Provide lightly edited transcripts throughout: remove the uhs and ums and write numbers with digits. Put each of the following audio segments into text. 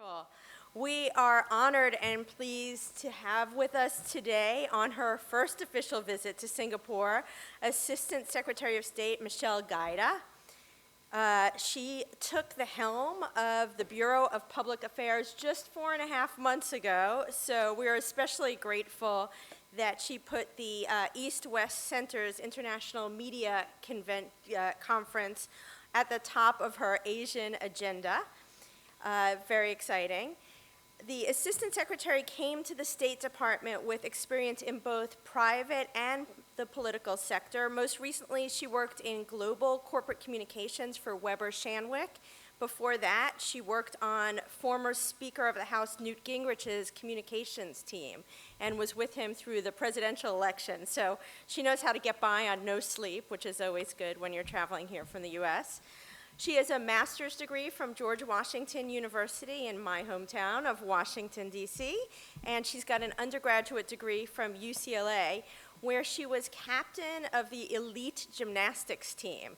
Wonderful. We are honored and pleased to have with us today on her first official visit to Singapore, Assistant Secretary of State Michelle Giuda. She took the helm of the Bureau of Public Affairs just 4.5 months ago, so we're especially grateful that she put the East-West Center's International Media Conference at the top of her Asian agenda. Very exciting. The Assistant Secretary came to the State Department with experience in both private and the political sector. Most recently, she worked in global corporate communications for Weber Shandwick. Before that, she worked on former Speaker of the House Newt Gingrich's communications team and was with him through the presidential election. So she knows how to get by on no sleep, which is always good when you're traveling here from the US. She has a master's degree from George Washington University in my hometown of Washington, D.C., and she's got an undergraduate degree from UCLA, where she was captain of the elite gymnastics team.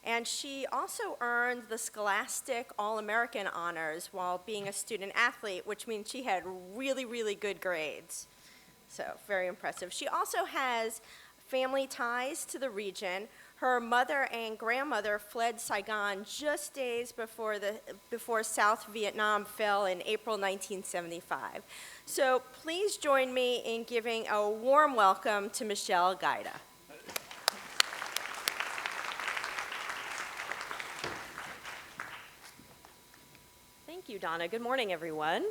And she also earned the Scholastic All-American honors while being a student athlete, which means she had really, really good grades. So very impressive. She also has family ties to the region. Her mother and grandmother fled Saigon just days before South Vietnam fell in April 1975. So please join me in giving a warm welcome to Michelle Giuda. Thank you, Donna. Good morning, everyone.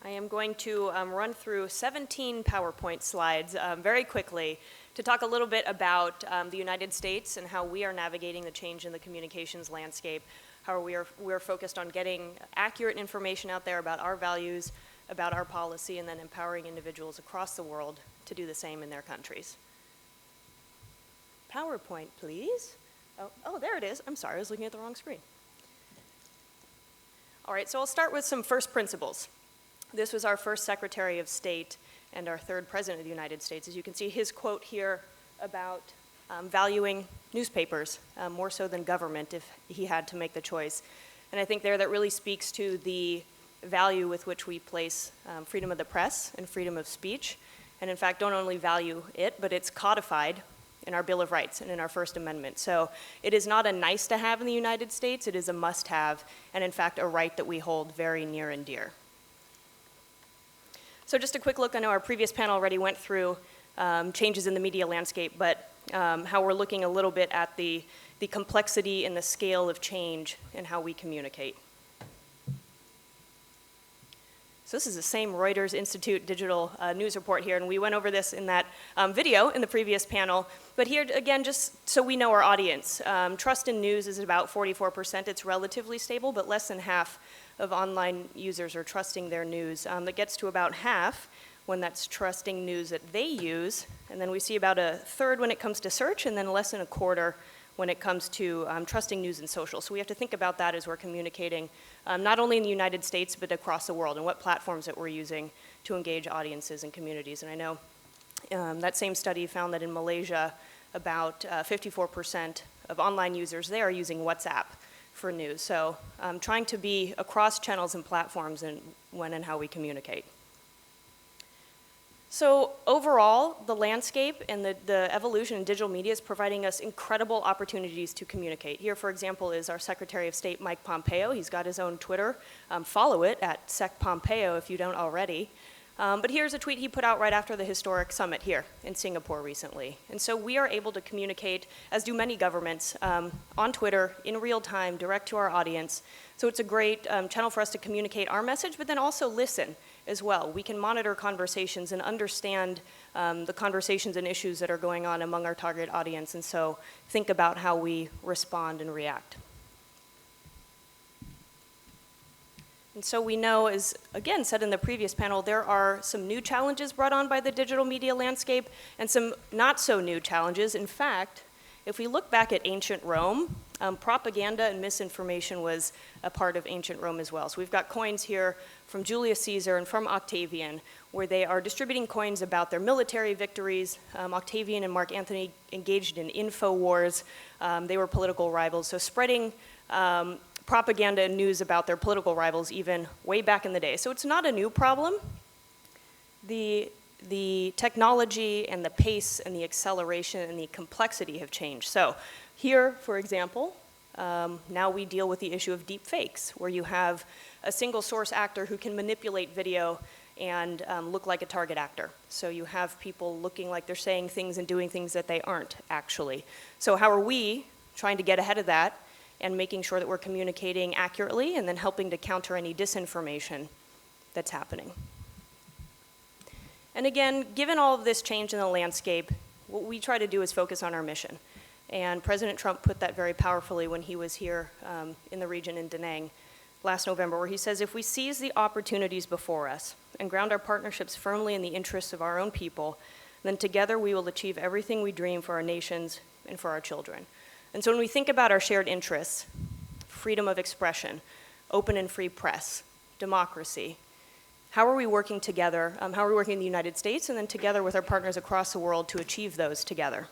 I am going to run through 17 PowerPoint slides very quickly to talk a little bit about the United States and how we are navigating the change in the communications landscape, how we're focused on getting accurate information out there about our values, about our policy, and then empowering individuals across the world to do the same in their countries. PowerPoint, please. Oh, there it is. I'm sorry, I was looking at the wrong screen. All right, so I'll start with some first principles. This was our first Secretary of State and our third President of the United States. As you can see, his quote here about valuing newspapers more so than government if he had to make the choice. And I think there that really speaks to the value with which we place freedom of the press and freedom of speech. And in fact, don't only value it, but it's codified in our Bill of Rights and in our First Amendment. So it is not a nice to have in the United States, it is a must have, and in fact a right that we hold very near and dear. So just a quick look, I know our previous panel already went through changes in the media landscape, but how we're looking a little bit at the complexity and the scale of change in how we communicate. So this is the same Reuters Institute digital news report here, and we went over this in that video in the previous panel. But here, again, just so we know our audience, trust in news is about 44%. It's relatively stable, but less than half of online users are trusting their news. That gets to about half when that's trusting news that they use, and then we see about a third when it comes to search, and then less than a quarter when it comes to trusting news and social. So we have to think about that as we're communicating, not only in the United States, but across the world, and what platforms that we're using to engage audiences and communities. And I know that same study found that in Malaysia, about 54% of online users there are using WhatsApp for news. So trying to be across channels and platforms and when and how we communicate. So overall, the landscape and the evolution in digital media is providing us incredible opportunities to communicate. Here, for example, is our Secretary of State, Mike Pompeo. He's got his own Twitter. Follow it at SecPompeo if you don't already. But here's a tweet he put out right after the historic summit here in Singapore recently. And so we are able to communicate, as do many governments, on Twitter in real time, direct to our audience. So it's a great channel for us to communicate our message, but then also listen as well. We can monitor conversations and understand the conversations and issues that are going on among our target audience, and so think about how we respond and react. And so we know, as again said in the previous panel, there are some new challenges brought on by the digital media landscape and some not so new challenges. In fact, if we look back at ancient Rome, propaganda and misinformation was a part of ancient Rome as well. So we've got coins here from Julius Caesar and from Octavian, where they are distributing coins about their military victories. Octavian and Mark Antony engaged in info wars. They were political rivals. So spreading propaganda and news about their political rivals even way back in the day. So it's not a new problem. The technology and the pace and the acceleration and the complexity have changed. So here, for example, now we deal with the issue of deep fakes, where you have a single source actor who can manipulate video and look like a target actor. So you have people looking like they're saying things and doing things that they aren't actually. So how are we trying to get ahead of that and making sure that we're communicating accurately and then helping to counter any disinformation that's happening? And again, given all of this change in the landscape, what we try to do is focus on our mission. And President Trump put that very powerfully when he was here in the region in Da Nang last November, where he says, if we seize the opportunities before us and ground our partnerships firmly in the interests of our own people, then together we will achieve everything we dream for our nations and for our children. And so when we think about our shared interests, freedom of expression, open and free press, democracy, how are we working together? How are we working in the United States and then together with our partners across the world to achieve those together?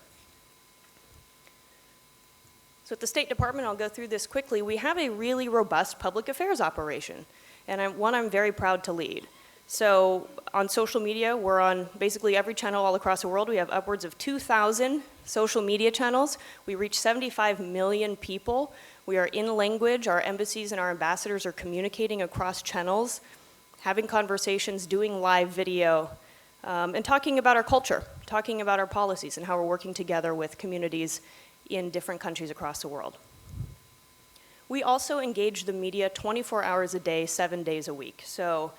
So at the State Department, I'll go through this quickly, we have a really robust public affairs operation, and one I'm very proud to lead. So on social media, we're on basically every channel all across the world. We have upwards of 2,000 social media channels. We reach 75 million people. We are in language. Our embassies and our ambassadors are communicating across channels, having conversations, doing live video, and talking about our culture, talking about our policies and how we're working together with communities in different countries across the world. We also engage the media 24 hours a day, 7 days a week. So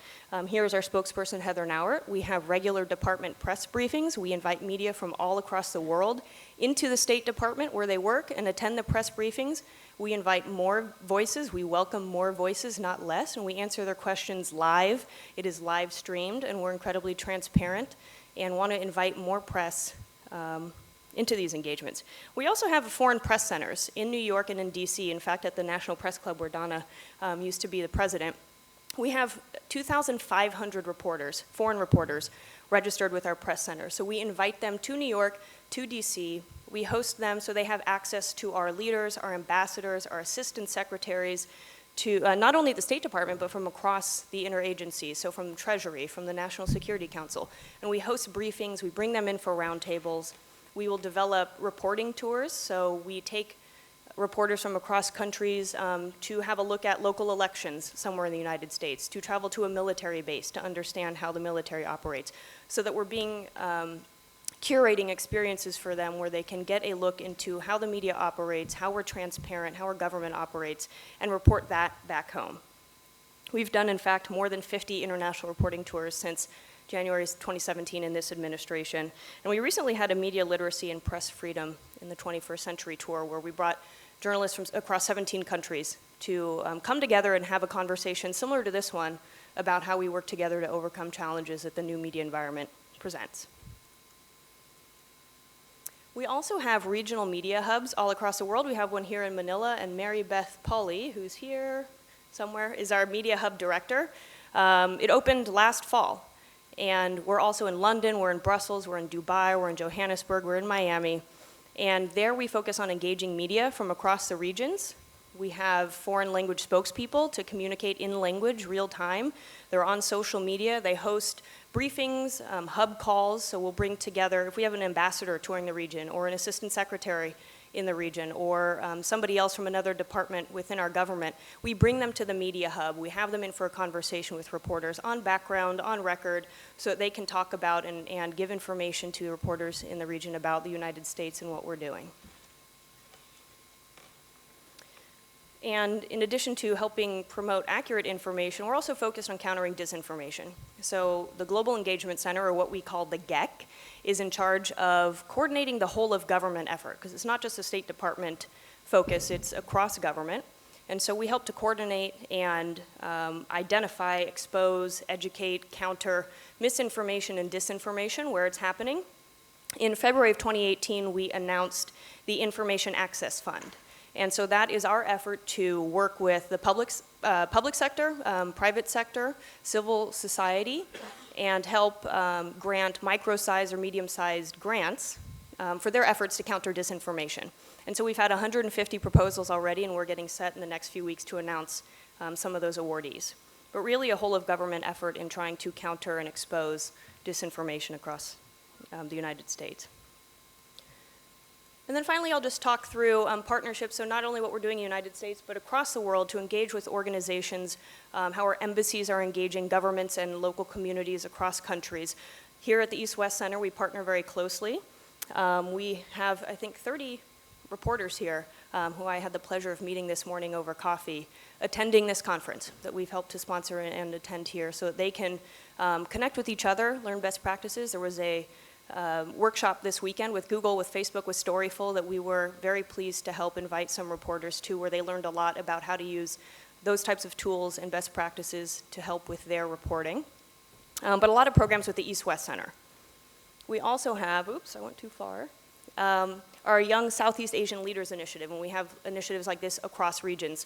here's our spokesperson, Heather Nauert. We have regular department press briefings. We invite media from all across the world into the State Department where they work and attend the press briefings. We invite more voices. We welcome more voices, not less, and we answer their questions live. It is live streamed, and we're incredibly transparent and want to invite more press into these engagements. We also have foreign press centers in New York and in DC. In fact, at the National Press Club where Donna used to be the president, we have 2,500 reporters, foreign reporters, registered with our press center. So we invite them to New York, to DC. We host them so they have access to our leaders, our ambassadors, our assistant secretaries, to not only the State Department, but from across the interagencies, so from the Treasury, from the National Security Council. And we host briefings, we bring them in for roundtables. We will develop reporting tours, so we take reporters from across countries to have a look at local elections somewhere in the United States, to travel to a military base to understand how the military operates, so that we're being curating experiences for them where they can get a look into how the media operates, how we're transparent, how our government operates, and report that back home. We've done, in fact, more than 50 international reporting tours since January 2017 in this administration. And we recently had a media literacy and press freedom in the 21st century tour where we brought journalists from across 17 countries to come together and have a conversation similar to this one about how we work together to overcome challenges that the new media environment presents. We also have regional media hubs all across the world. We have one here in Manila, and Mary Beth Pauley, who's here somewhere, is our media hub director. It opened last fall. And we're also in London, we're in Brussels, we're in Dubai, we're in Johannesburg, we're in Miami. And there we focus on engaging media from across the regions. We have foreign language spokespeople to communicate in language real time. They're on social media, they host briefings, hub calls, so we'll bring together, if we have an ambassador touring the region or an assistant secretary in the region or somebody else from another department within our government, we bring them to the media hub. We have them in for a conversation with reporters on background, on record, so that they can talk about and give information to reporters in the region about the United States and what we're doing. And in addition to helping promote accurate information, we're also focused on countering disinformation. So the Global Engagement Center, or what we call the GEC, is in charge of coordinating the whole of government effort, because it's not just a State Department focus, it's across government. And so we help to coordinate and identify, expose, educate, counter misinformation and disinformation where it's happening. In February of 2018, we announced the Information Access Fund. And so that is our effort to work with the public sector, private sector, civil society, and help grant micro-sized or medium-sized grants for their efforts to counter disinformation. And so we've had 150 proposals already, and we're getting set in the next few weeks to announce some of those awardees. But really a whole of government effort in trying to counter and expose disinformation across the United States. And then finally, I'll just talk through partnerships, so not only what we're doing in the United States, but across the world to engage with organizations, how our embassies are engaging governments and local communities across countries. Here at the East-West Center, we partner very closely. We have, I think, 30 reporters here who I had the pleasure of meeting this morning over coffee, attending this conference that we've helped to sponsor and attend here so that they can connect with each other, learn best practices. There was a workshop this weekend with Google, with Facebook, with Storyful that we were very pleased to help invite some reporters to, where they learned a lot about how to use those types of tools and best practices to help with their reporting. But a lot of programs with the East-West Center. We also have, oops, I went too far, our Young Southeast Asian Leaders Initiative, and we have initiatives like this across regions.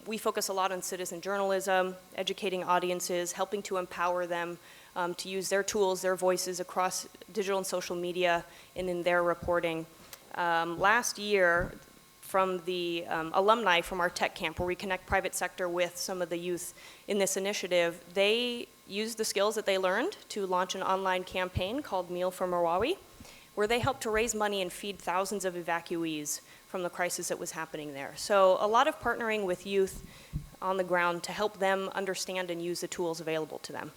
We focus a lot on citizen journalism, educating audiences, helping to empower them to use their tools, their voices across digital and social media and in their reporting. Last year, from the alumni from our tech camp, where we connect private sector with some of the youth in this initiative, they used the skills that they learned to launch an online campaign called Meal for Marawi, where they helped to raise money and feed thousands of evacuees from the crisis that was happening there. So a lot of partnering with youth on the ground to help them understand and use the tools available to them.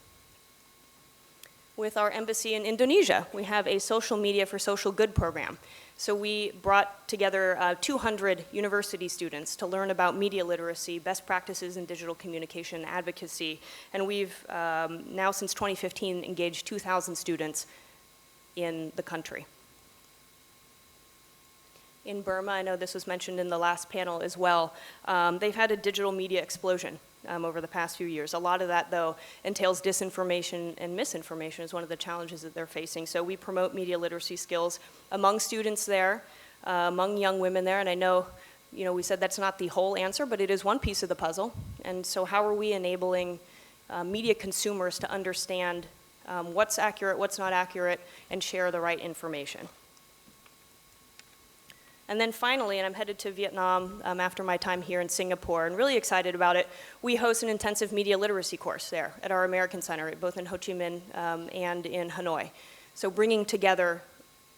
With our embassy in Indonesia, we have a social media for social good program. So we brought together 200 university students to learn about media literacy, best practices in digital communication and advocacy, and we've now since 2015 engaged 2,000 students in the country. In Burma, I know this was mentioned in the last panel as well, they've had a digital media explosion over the past few years. A lot of that, though, entails disinformation and misinformation is one of the challenges that they're facing. So we promote media literacy skills among students there, among young women there, and I know, we said that's not the whole answer, but it is one piece of the puzzle. And so how are we enabling media consumers to understand what's accurate, what's not accurate, and share the right information? And then finally, and I'm headed to Vietnam after my time here in Singapore, and really excited about it, we host an intensive media literacy course there at our American Center, both in Ho Chi Minh and in Hanoi. So bringing together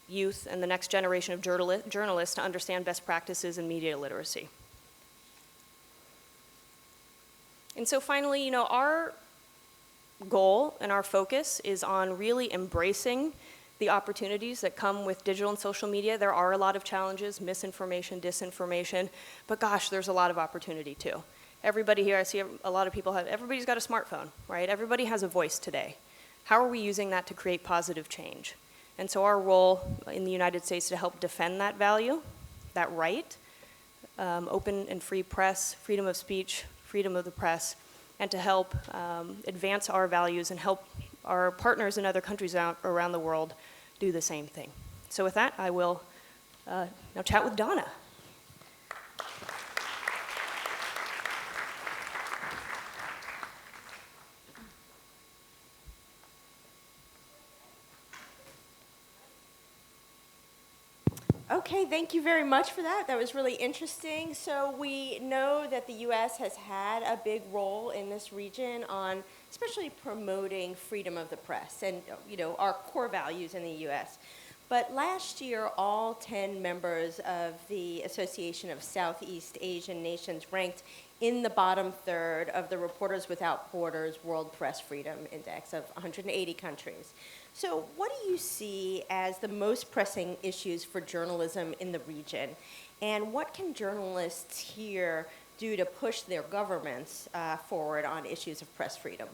youth and the next generation of journalists to understand best practices in media literacy. And so finally, our goal and our focus is on really embracing the opportunities that come with digital and social media. There are a lot of challenges, misinformation, disinformation, but gosh, there's a lot of opportunity too. Everybody here, I see a lot of people everybody's got a smartphone, right? Everybody has a voice today. How are we using that to create positive change? And so our role in the United States is to help defend that value, that right, open and free press, freedom of speech, freedom of the press, and to help advance our values and help our partners in other countries around the world do the same thing. So with that, I will now chat with Donna. Okay, thank you very much for that. That was really interesting. So we know that the U.S. has had a big role in this region on especially promoting freedom of the press and, our core values in the U.S. But last year, all 10 members of the Association of Southeast Asian Nations ranked in the bottom third of the Reporters Without Borders World Press Freedom Index of 180 countries. So what do you see as the most pressing issues for journalism in the region? And what can journalists here do to push their governments forward on issues of press freedom?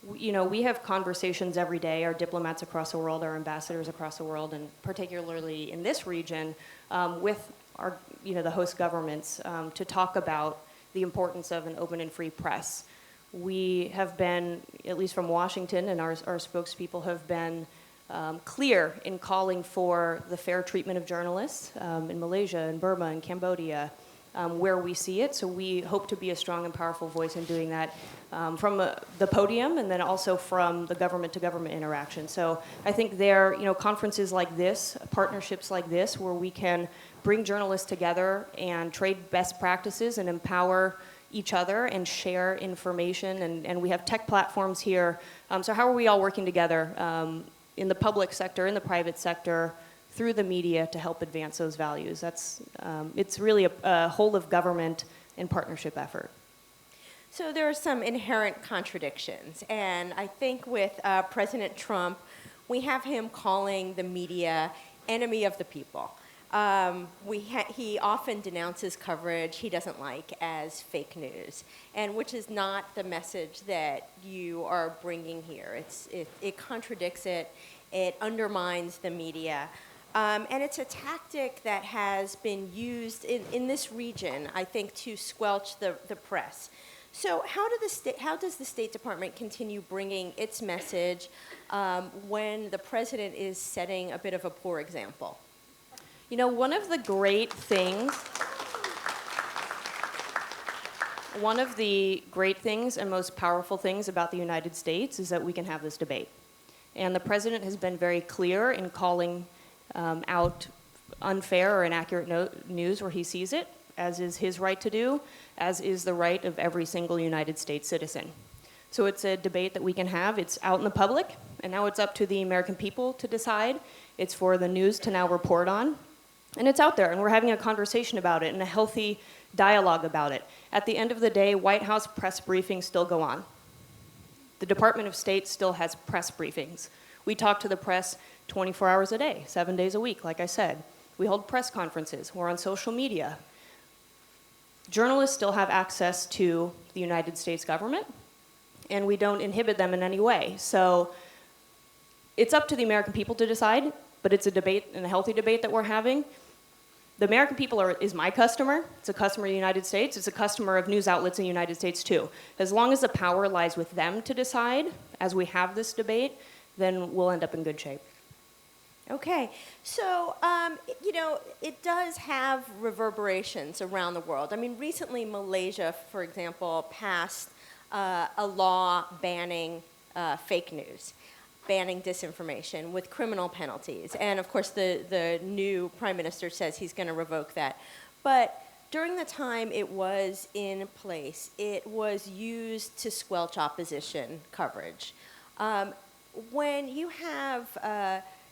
We have conversations every day, our diplomats across the world, our ambassadors across the world, and particularly in this region, with our, the host governments to talk about the importance of an open and free press. We have been, at least from Washington, and our spokespeople have been clear in calling for the fair treatment of journalists in Malaysia, in Burma, in Cambodia, where we see it. So we hope to be a strong and powerful voice in doing that from the podium and then also from the government-to-government interaction. So I think there, conferences like this, partnerships like this, where we can bring journalists together and trade best practices and empower each other and share information. And we have tech platforms here. So how are we all working together in the public sector, in the private sector, through the media to help advance those values? It's really a whole of government and partnership effort. So there are some inherent contradictions, and I think with President Trump, we have him calling the media enemy of the people. He often denounces coverage he doesn't like as fake news, and which is not the message that you are bringing here. It contradicts it, it undermines the media. And it's a tactic that has been used in this region, I think, to squelch the press. So how does the State Department continue bringing its message when the president is setting a bit of a poor example? One of the great things and most powerful things about the United States is that we can have this debate. And the president has been very clear in calling out unfair or inaccurate news where he sees it, as is his right to do, as is the right of every single United States citizen. So it's a debate that we can have. It's out in the public, and now it's up to the American people to decide. It's for the news to now report on. And it's out there, and we're having a conversation about it and a healthy dialogue about it. At the end of the day, White House press briefings still go on. The Department of State still has press briefings. We talk to the press 24 hours a day, 7 days a week, like I said. We hold press conferences. We're on social media. Journalists still have access to the United States government, and we don't inhibit them in any way. So it's up to the American people to decide, but it's a debate and a healthy debate that we're having. The American people is my customer. It's a customer of the United States. It's a customer of news outlets in the United States, too. As long as the power lies with them to decide, as we have this debate, then we'll end up in good shape. Okay, so, it does have reverberations around the world. I mean, recently Malaysia, for example, passed a law banning fake news, banning disinformation with criminal penalties. And of course, the new prime minister says he's going to revoke that. But during the time it was in place, it was used to squelch opposition coverage. When you have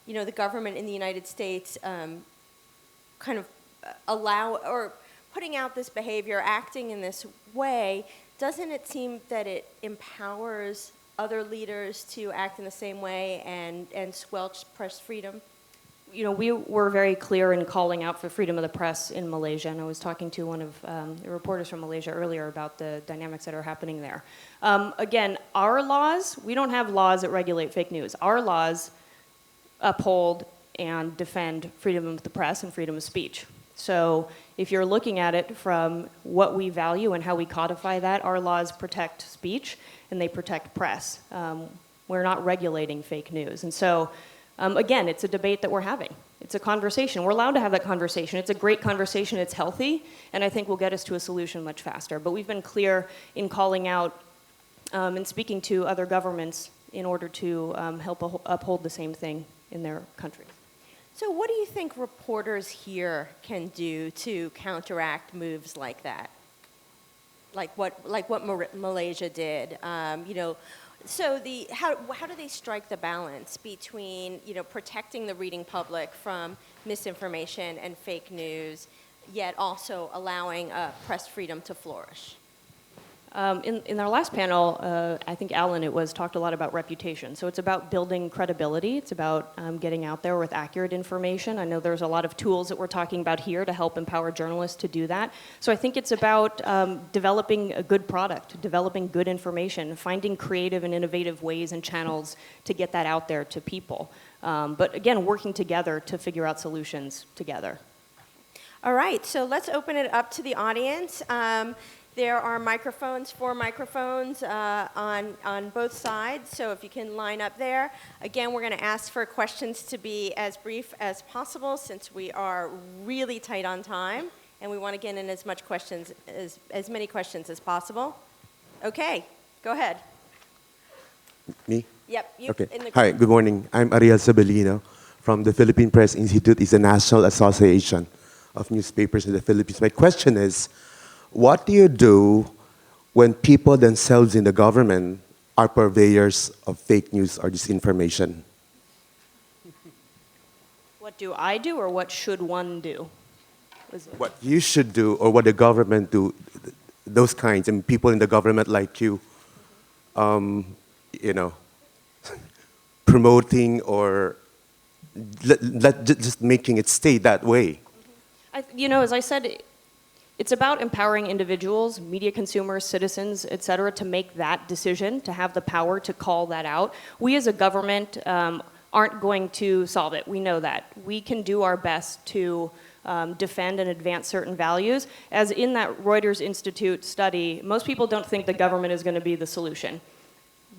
the government in the United States kind of allow or putting out this behavior, acting in this way, doesn't it seem that it empowers other leaders to act in the same way and squelch press freedom? We were very clear in calling out for freedom of the press in Malaysia, and I was talking to one of the reporters from Malaysia earlier about the dynamics that are happening there. Again, our laws, we don't have laws that regulate fake news. Our laws uphold and defend freedom of the press and freedom of speech. So if you're looking at it from what we value and how we codify that, our laws protect speech and they protect press. We're not regulating fake news. And so, again, it's a debate that we're having. It's a conversation. We're allowed to have that conversation. It's a great conversation. It's healthy, and I think will get us to a solution much faster. But we've been clear in calling out and speaking to other governments in order to help uphold the same thing in their country. So what do you think reporters here can do to counteract moves like that? Like what Malaysia did? So how do they strike the balance between protecting the reading public from misinformation and fake news, yet also allowing press freedom to flourish? In our last panel, I think Alan, talked a lot about reputation. So it's about building credibility. It's about getting out there with accurate information. I know there's a lot of tools that we're talking about here to help empower journalists to do that. So I think it's about developing a good product, developing good information, finding creative and innovative ways and channels to get that out there to people. But again, working together to figure out solutions together. All right, so let's open it up to the audience. There are four microphones on both sides, so if you can line up there. Again, we're going to ask for questions to be as brief as possible since we are really tight on time, and we want to get in as many questions as possible. Okay, go ahead. Me? Yep, you Okay. in the Hi, good morning. I'm Ariel Sabelino from the Philippine Press Institute. It's a national association of newspapers in the Philippines. My question is, what do you do when people themselves in the government are purveyors of fake news or disinformation? What do I do, or what should one do? What you should do or what the government do, those kinds, and people in the government like you, you know, promoting or just making it stay that way. As I said, it's about empowering individuals, media consumers, citizens, et cetera, to make that decision, to have the power to call that out. We as a government aren't going to solve it. We know that. We can do our best to defend and advance certain values. As in that Reuters Institute study, most people don't think the government is going to be the solution.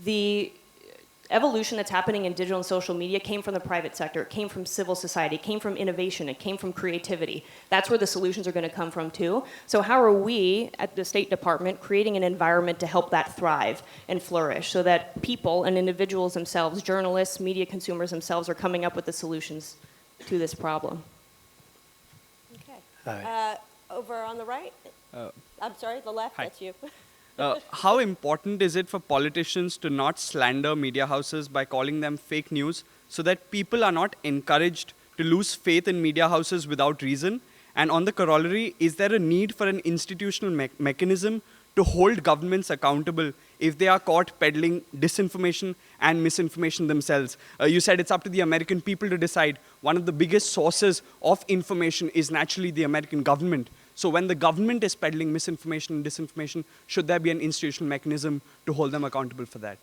The evolution that's happening in digital and social media came from the private sector, it came from civil society, it came from innovation, it came from creativity. That's where the solutions are going to come from too. So how are we at the State Department creating an environment to help that thrive and flourish so that people and individuals themselves, journalists, media consumers themselves are coming up with the solutions to this problem? Okay. Over on the right? I'm sorry, the left, hi. that's you. How important is it for politicians to not slander media houses by calling them fake news so that people are not encouraged to lose faith in media houses without reason? And on the corollary, is there a need for an institutional mechanism to hold governments accountable if they are caught peddling disinformation and misinformation themselves? You said it's up to the American people to decide. One of the biggest sources of information is naturally the American government. So when the government is peddling misinformation and disinformation, should there be an institutional mechanism to hold them accountable for that?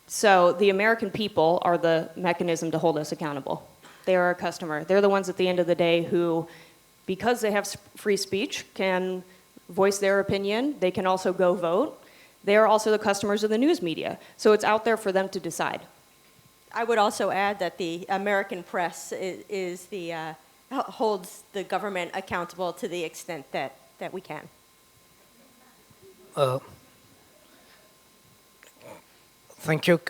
So the American people are the mechanism to hold us accountable. They are our customer. They're the ones at the end of the day who, because they have free speech, can voice their opinion. They can also go vote. They are also the customers of the news media. So it's out there for them to decide. I would also add that the American press holds the government accountable to the extent that we can. Thank you.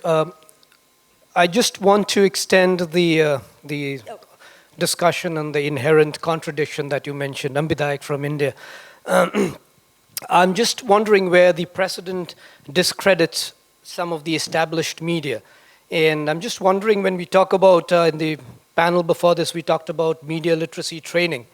I just want to extend the discussion on the inherent contradiction that you mentioned. I'm Bidayak from India. I'm just wondering where the president discredits some of the established media. And I'm just wondering, when we talk about, in the panel before this, we talked about media literacy training.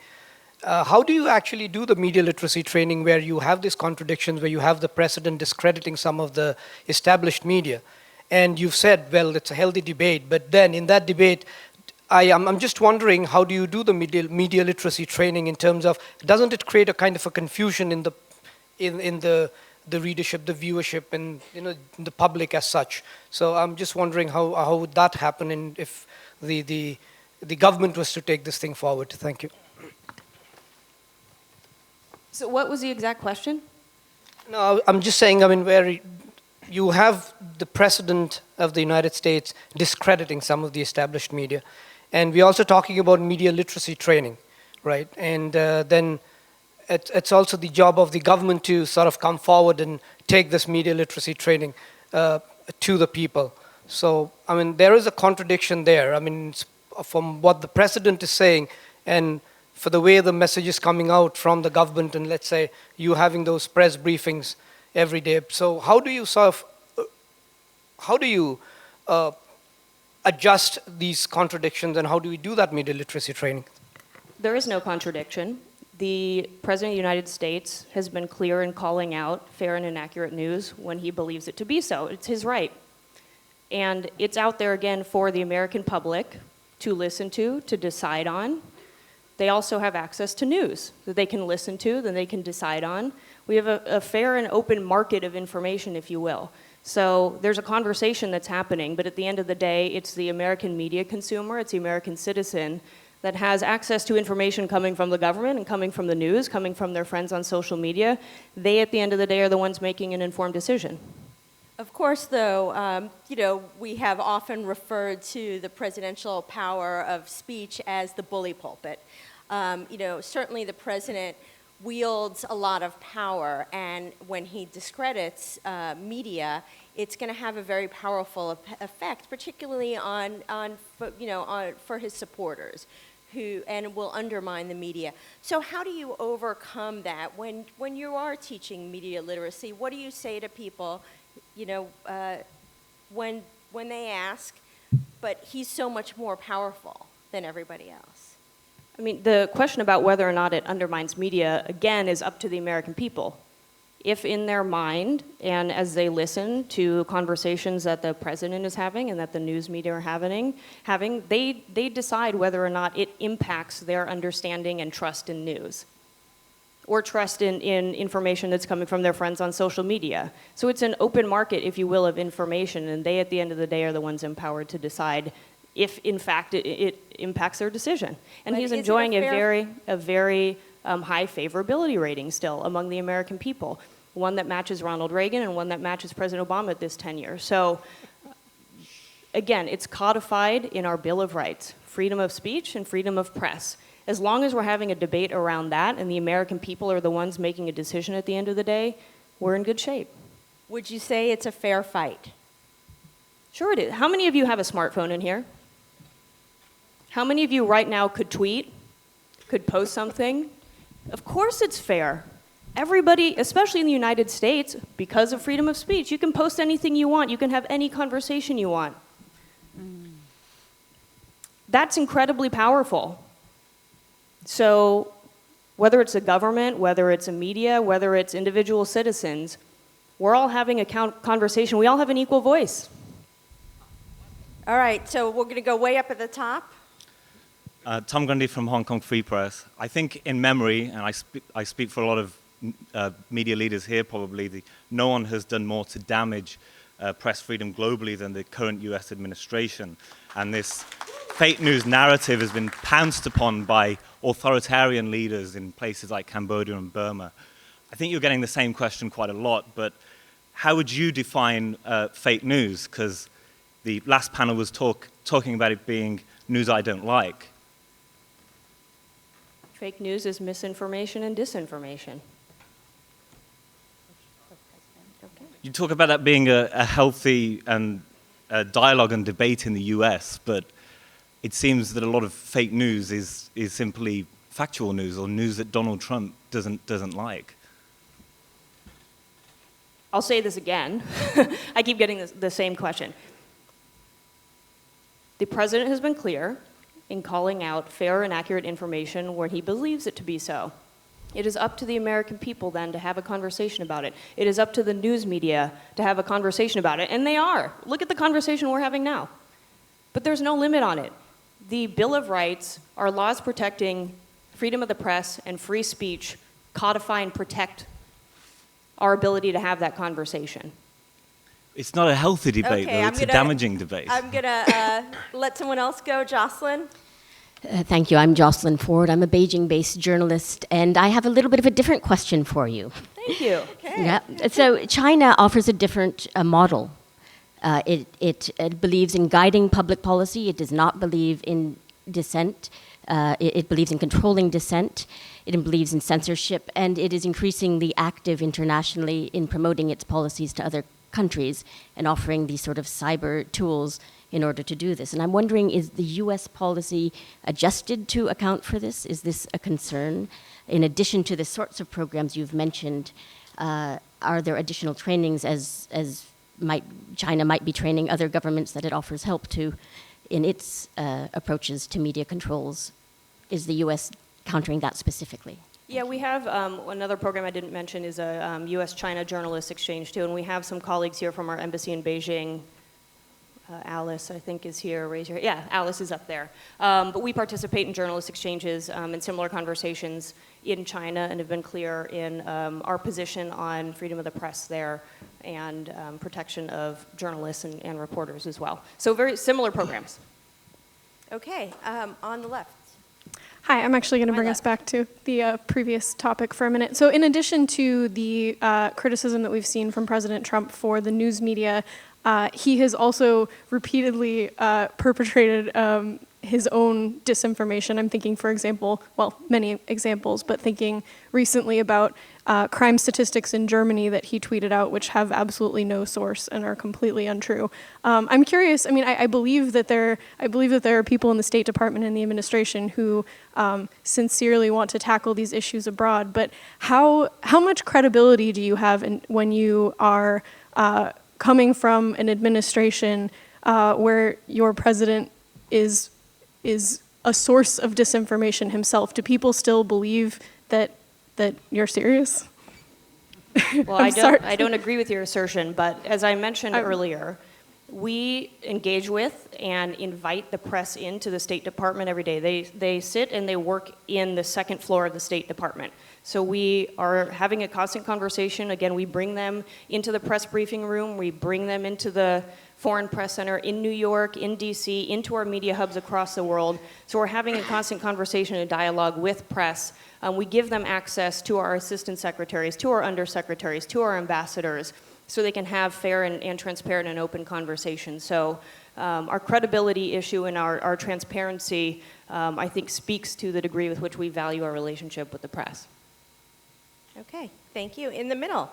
How do you actually do the media literacy training where you have these contradictions, where you have the president discrediting some of the established media? And you've said, well, it's a healthy debate, but then in that debate, I'm just wondering, how do you do the media literacy training in terms of, doesn't it create a kind of a confusion in the readership, the viewership, and the public as such? So I'm just wondering how would that happen, and if the government was to take this thing forward. Thank you. So what was the exact question? No, I'm just saying, I mean, where you have the president of the United States discrediting some of the established media, and we're also talking about media literacy training, right? And then it's also the job of the government to sort of come forward and take this media literacy training to the people. So, I mean, there is a contradiction there. I mean, from what the president is saying and for the way the message is coming out from the government, and let's say you having those press briefings every day. So how do you adjust these contradictions, and how do we do that media literacy training? There is no contradiction. The President of the United States has been clear in calling out fair and inaccurate news when he believes it to be so. It's his right. And it's out there again for the American public to listen to decide on. They also have access to news that they can listen to, that they can decide on. We have a fair and open market of information, if you will. So there's a conversation that's happening, but at the end of the day, it's the American media consumer, it's the American citizen that has access to information coming from the government and coming from the news, coming from their friends on social media. They, at the end of the day, are the ones making an informed decision. Of course, though, we have often referred to the presidential power of speech as the bully pulpit. Certainly the president wields a lot of power, and when he discredits media, it's going to have a very powerful effect, particularly for his supporters, and will undermine the media. So how do you overcome that when you are teaching media literacy? What do you say to people, when they ask, but he's so much more powerful than everybody else? I mean, the question about whether or not it undermines media, again, is up to the American people. If in their mind, and as they listen to conversations that the president is having and that the news media are having, they decide whether or not it impacts their understanding and trust in news, or trust in information that's coming from their friends on social media. So it's an open market, if you will, of information, and they, at the end of the day, are the ones empowered to decide if, in fact, it impacts their decision. And But he's is it enjoying a a very high favorability rating still among the American people, one that matches Ronald Reagan and one that matches President Obama at this tenure. So, again, it's codified in our Bill of Rights, freedom of speech and freedom of press. As long as we're having a debate around that and the American people are the ones making a decision at the end of the day, we're in good shape. Would you say it's a fair fight? Sure it is. How many of you have a smartphone in here? How many of you right now could tweet, could post something? Of course it's fair. Everybody, especially in the United States, because of freedom of speech, you can post anything you want. You can have any conversation you want. That's incredibly powerful. So whether it's a government, whether it's a media, whether it's individual citizens, we're all having a conversation. We all have an equal voice. All right, so we're going to go way up at the top. Tom Grundy from Hong Kong Free Press. I think in memory, and I speak for a lot of media leaders here probably, no one has done more to damage press freedom globally than the current US administration. And this fake news narrative has been pounced upon by authoritarian leaders in places like Cambodia and Burma. I think you're getting the same question quite a lot, but how would you define fake news? Because the last panel was talking about it being news I don't like. Fake news is misinformation and disinformation. You talk about that being a healthy and dialogue and debate in the US, but it seems that a lot of fake news is simply factual news or news that Donald Trump doesn't like. I'll say this again. I keep getting the same question. The president has been clear in calling out fair and accurate information where he believes it to be so. It is up to the American people then to have a conversation about it. It is up to the news media to have a conversation about it, and they are. Look at the conversation we're having now. But there's no limit on it. The Bill of Rights, our laws protecting freedom of the press and free speech, codify and protect our ability to have that conversation. It's not a healthy debate, Okay, though. It's a damaging debate. I'm going to let someone else go. Jocelyn? Thank you. I'm Jocelyn Ford. I'm a Beijing-based journalist, and I have a little bit of a different question for you. Thank you. Okay. Yeah. So China offers a different model. It believes in guiding public policy. It does not believe in dissent. It believes in controlling dissent. It believes in censorship, and it is increasingly active internationally in promoting its policies to other countries and offering these sort of cyber tools in order to do this. And I'm wondering, is the US policy adjusted to account for this? Is this a concern? In addition to the sorts of programs you've mentioned, are there additional trainings as China might be training other governments that it offers help to in its approaches to media controls? Is the US countering that specifically? Yeah, we have another program I didn't mention is a U.S.-China journalist exchange, too, and we have some colleagues here from our embassy in Beijing. Alice, I think, is here. Raise your hand. Yeah, Alice is up there. But we participate in journalist exchanges and similar conversations in China and have been clear in our position on freedom of the press there and protection of journalists and reporters as well. So very similar programs. Okay, on the left. Hi, I'm actually going to bring us back to the previous topic for a minute. So in addition to the criticism that we've seen from President Trump for the news media, he has also repeatedly perpetrated his own disinformation. I'm thinking, for example, well, many examples, but thinking recently about crime statistics in Germany that he tweeted out, which have absolutely no source and are completely untrue. I'm curious. I mean, I believe that there are people in the State Department and the administration who sincerely want to tackle these issues abroad. But how much credibility do you have when you are coming from an administration where your president is a source of disinformation himself? Do people still believe that you're serious? Well, I don't agree with your assertion, but as I mentioned earlier, we engage with and invite the press into the State Department every day. They sit and they work in the second floor of the State Department. So we are having a constant conversation. Again, we bring them into the press briefing room. We bring them into the Foreign Press Center in New York, in DC, into our media hubs across the world. So we're having a constant conversation and dialogue with press. We give them access to our assistant secretaries, to our undersecretaries, to our ambassadors, so they can have fair and transparent and open conversations. So our credibility issue and our transparency, I think, speaks to the degree with which we value our relationship with the press. Okay, thank you. In the middle.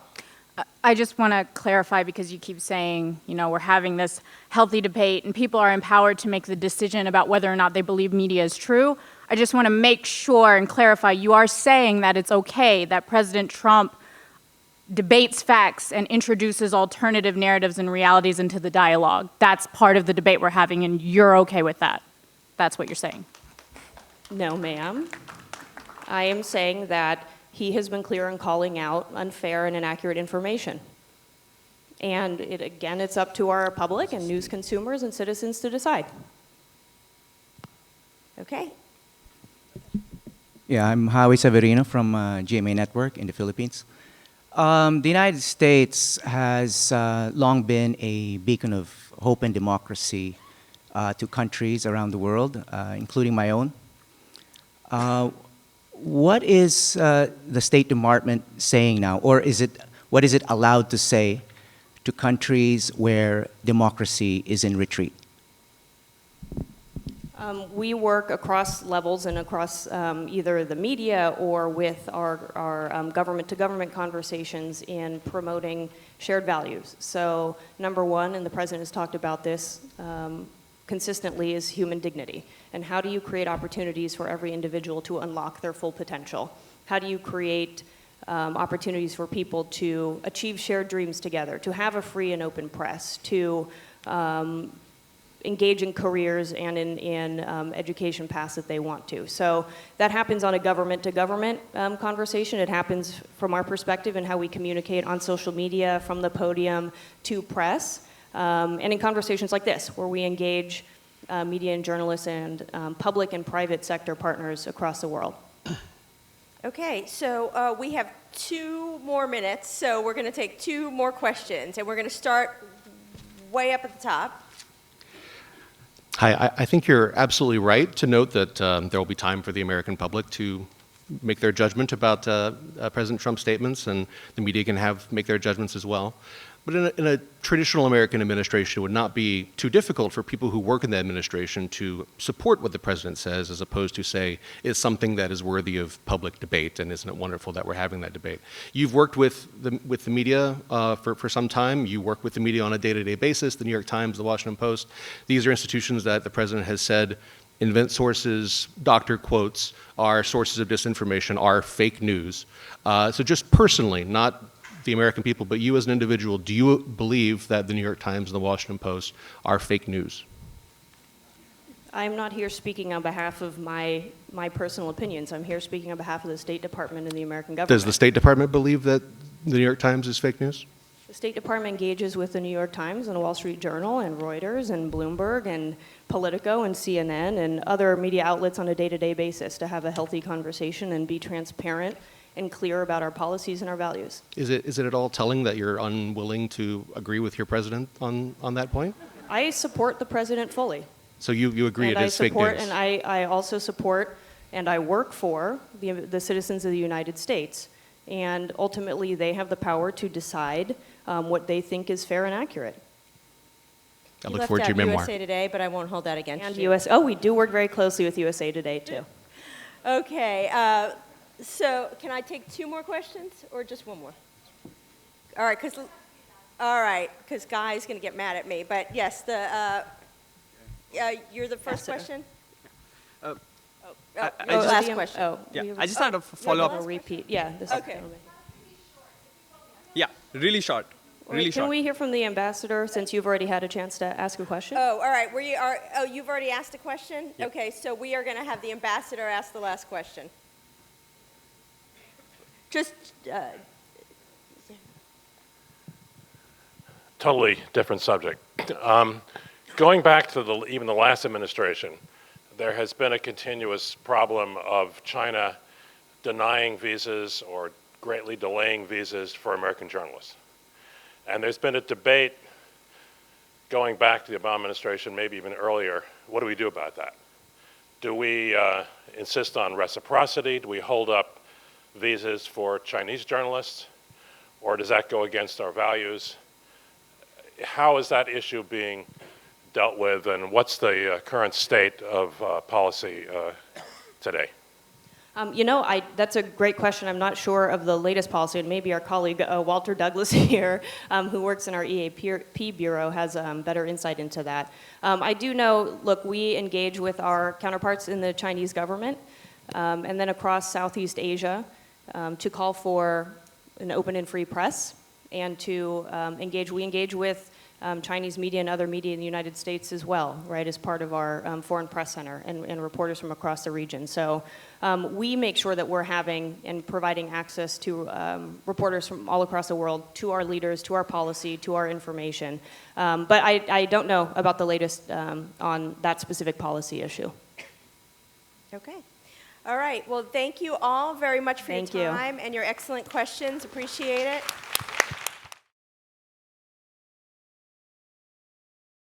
I just want to clarify, because you keep saying, we're having this healthy debate and people are empowered to make the decision about whether or not they believe media is true. I just want to make sure and clarify, you are saying that it's okay that President Trump debates facts and introduces alternative narratives and realities into the dialogue. That's part of the debate we're having, and you're okay with that. That's what you're saying. No, ma'am. I am saying that he has been clear in calling out unfair and inaccurate information. And again, it's up to our public and news consumers and citizens to decide. Okay. Yeah, I'm Howie Severino from GMA Network in the Philippines. The United States has long been a beacon of hope and democracy to countries around the world, including my own. What is the State Department saying now, or what is it allowed to say to countries where democracy is in retreat? We work across levels and across either the media or with our government-to-government conversations in promoting shared values. So number one, and the President has talked about this consistently, is human dignity. And how do you create opportunities for every individual to unlock their full potential? How do you create opportunities for people to achieve shared dreams together, to have a free and open press, to engage in careers and in education paths that they want to? So that happens on a government-to-government conversation. It happens from our perspective in how we communicate on social media, from the podium to press, and in conversations like this, where we engage media and journalists and public and private sector partners across the world. Okay, so we have 2 more minutes, so we're going to take 2 more questions, and we're going to start way up at the top. Hi, I think you're absolutely right to note that there will be time for the American public to make their judgment about President Trump's statements, and the media can make their judgments as well. But in a traditional American administration, it would not be too difficult for people who work in the administration to support what the president says, as opposed to say it's something that is worthy of public debate, and isn't it wonderful that we're having that debate. You've worked with the media for some time. You work with the media on a day-to-day basis, the New York Times, the Washington Post. These are institutions that the president has said invent sources, doctor quotes, are sources of disinformation, are fake news. So just personally, not the American people, but you as an individual, do you believe that the New York Times and the Washington Post are fake news? I'm not here speaking on behalf of my personal opinions. I'm here speaking on behalf of the State Department and the American government. Does the State Department believe that the New York Times is fake news? The State Department engages with the New York Times and the Wall Street Journal and Reuters and Bloomberg and Politico and CNN and other media outlets on a day-to-day basis to have a healthy conversation and be transparent and clear about our policies and our values. Is it at all telling that you're unwilling to agree with your president on that point? I support the president fully. So you agree it is fake news? And I also support and I work for the citizens of the United States. And ultimately, they have the power to decide what they think is fair and accurate. I You look left forward to your out memoir. USA Today, but I won't hold that against And you. Oh, we do work very closely with USA Today, too. Okay, so can I take 2 more questions or just 1 more? All right, because Guy's going to get mad at me. But yes, you're the first question? Last question. Oh, Yeah, we have I just had a a follow-up. repeat. Yeah, this Okay. gentleman. Yeah, really short. Really Wait, can short. we hear from the ambassador since you've already had a chance to ask a question? Oh, all right. You've already asked a question? Yep. Okay, so we are going to have the ambassador ask the last question. Just, Totally different subject. Going back to even the last administration, there has been a continuous problem of China denying visas or greatly delaying visas for American journalists. And there's been a debate going back to the Obama administration, maybe even earlier. What do we do about that? Do we insist on reciprocity? Do we hold up visas for Chinese journalists? Or does that go against our values? How is that issue being dealt with, and what's the current state of policy today? That's a great question. I'm not sure of the latest policy, and maybe our colleague Walter Douglas here, who works in our EAP bureau, has better insight into that. I do know, look, we engage with our counterparts in the Chinese government and then across Southeast Asia to call for an open and free press and to we engage with Chinese media and other media in the United States as well, right, as part of our Foreign Press Center and reporters from across the region. So we make sure that we're having and providing access to reporters from all across the world, to our leaders, to our policy, to our information. But I don't know about the latest on that specific policy issue. okay. All right. Well, thank you all very much for Thank your you. time and your excellent questions. Appreciate it.